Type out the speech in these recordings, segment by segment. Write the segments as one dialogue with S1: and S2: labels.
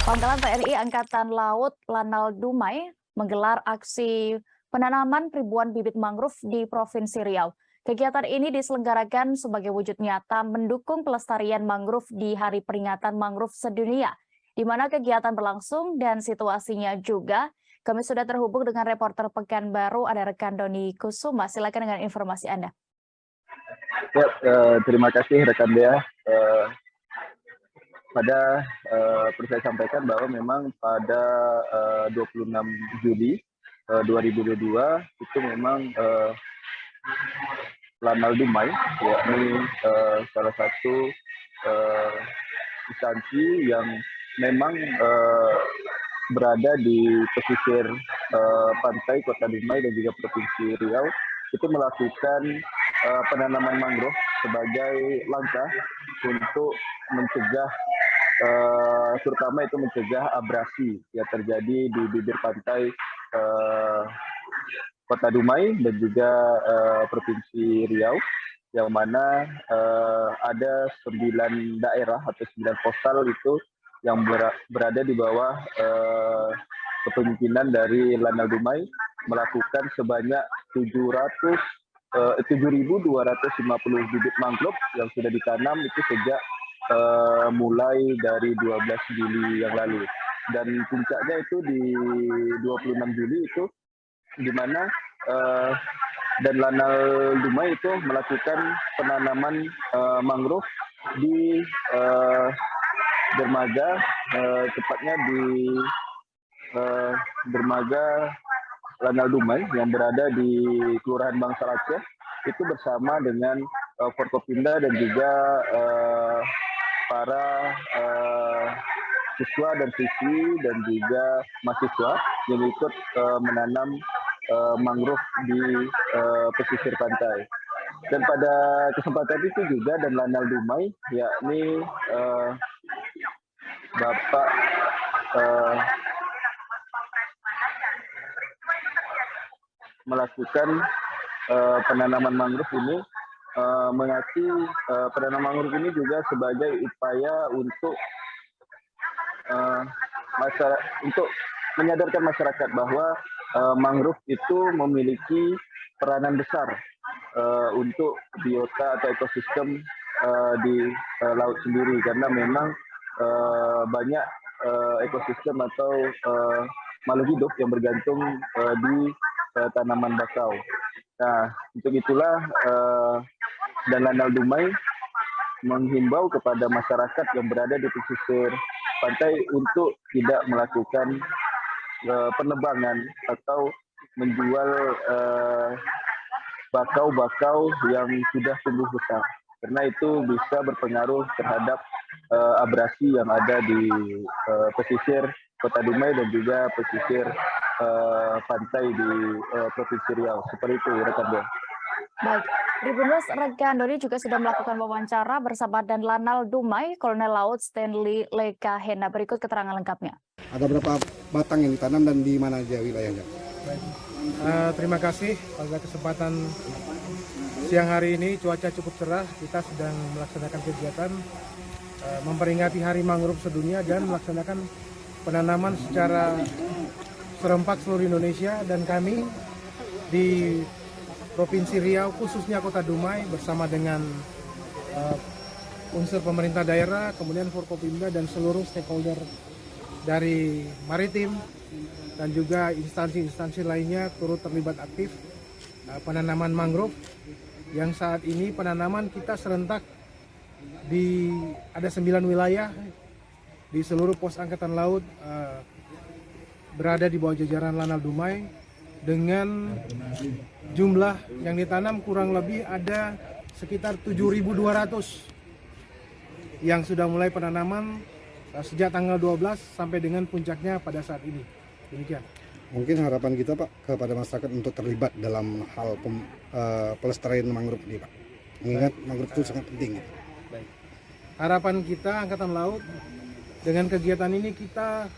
S1: Pangkalan TNI Angkatan Laut Lanal Dumai menggelar aksi penanaman ribuan bibit mangrove di Provinsi Riau. Kegiatan ini diselenggarakan sebagai wujud nyata mendukung pelestarian mangrove di Hari Peringatan Mangrove Sedunia, di mana kegiatan berlangsung dan situasinya juga. Kami sudah terhubung dengan reporter Pekanbaru, ada rekan Doni Kusuma. Silakan dengan informasi Anda.
S2: Ya, terima kasih rekan Dea. Perlu saya sampaikan bahwa memang pada 26 Juli 2022 itu memang Lanal Dumai, yakni salah satu instansi yang memang berada di pesisir pantai Kota Dumai dan juga Provinsi Riau, itu melakukan penanaman mangrove sebagai langkah untuk mencegah terutama itu mencegah abrasi yang terjadi di bibir pantai Kota Dumai dan juga Provinsi Riau, yang mana ada 9 daerah atau 9 postal itu yang berada di bawah kepemimpinan dari Lanal Dumai, melakukan sebanyak 7.250 bibit mangrove yang sudah ditanam itu sejak mulai dari 12 Juli yang lalu, dan puncaknya itu di 26 Juli itu, di mana dan Lanal Dumai itu melakukan penanaman mangrove di dermaga, tepatnya di dermaga Lanal Dumai yang berada di Kelurahan Bangsal Aceh, itu bersama dengan Forkopimda dan juga para siswa dan siswi dan juga mahasiswa yang ikut menanam mangrove di pesisir pantai. Dan pada kesempatan itu juga dan Lanal Dumai, yakni Bapak melakukan penanaman mangrove ini, mengakui penanaman mangrove ini juga sebagai upaya untuk untuk menyadarkan masyarakat bahwa mangrove itu memiliki peranan besar untuk biota atau ekosistem di laut sendiri, karena memang banyak ekosistem atau makhluk hidup yang bergantung di tanaman bakau. Nah, untuk itulah dan Lanal Dumai menghimbau kepada masyarakat yang berada di pesisir pantai untuk tidak melakukan penebangan atau menjual bakau-bakau yang sudah tumbuh besar, karena itu bisa berpengaruh terhadap abrasi yang ada di pesisir Kota Dumai dan juga pesisir pantai di Provinsi Riau. Seperti itu, rekan Dea.
S1: Baik, Tribunnews rekan Doni juga sudah melakukan wawancara bersama dan Lanal Dumai, Kolonel Laut Stanley Lekahena. Berikut keterangan lengkapnya.
S3: Ada berapa batang yang ditanam dan di mana aja wilayahnya?
S4: Baik. Terima kasih pada kesempatan siang hari ini, cuaca cukup cerah. Kita sedang melaksanakan kegiatan memperingati Hari Mangrove Sedunia dan melaksanakan penanaman secara serempak seluruh Indonesia, dan kami di Provinsi Riau, khususnya Kota Dumai, bersama dengan unsur pemerintah daerah, kemudian Forkopimda dan seluruh stakeholder dari maritim dan juga instansi-instansi lainnya turut terlibat aktif penanaman mangrove, yang saat ini penanaman kita serentak di ada 9 wilayah di seluruh pos Angkatan Laut berada di bawah jajaran Lanal Dumai, dengan jumlah yang ditanam kurang lebih ada sekitar 7.200 yang sudah mulai penanaman sejak tanggal 12 sampai dengan puncaknya pada saat ini. Demikian.
S3: Mungkin harapan kita, Pak, kepada masyarakat untuk terlibat dalam hal pelestarian mangrove ini, Pak. Mengingat mangrove itu sangat penting.
S4: Baik. Harapan kita Angkatan Laut dengan kegiatan ini, kita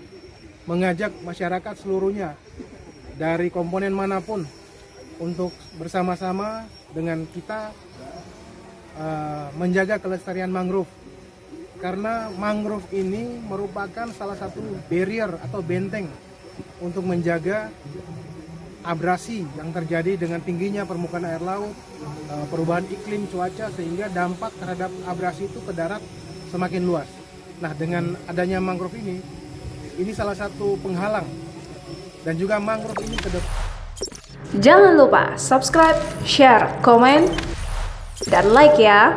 S4: mengajak masyarakat seluruhnya dari komponen manapun untuk bersama-sama dengan kita menjaga kelestarian mangrove karena mangrove ini merupakan salah satu barrier atau benteng untuk menjaga abrasi yang terjadi dengan tingginya permukaan air laut, perubahan iklim cuaca, sehingga dampak terhadap abrasi itu ke darat semakin luas. Nah, dengan adanya mangrove ini salah satu penghalang, dan juga mangrove ini ke depan.
S5: Jangan lupa subscribe, share, komen, dan like ya.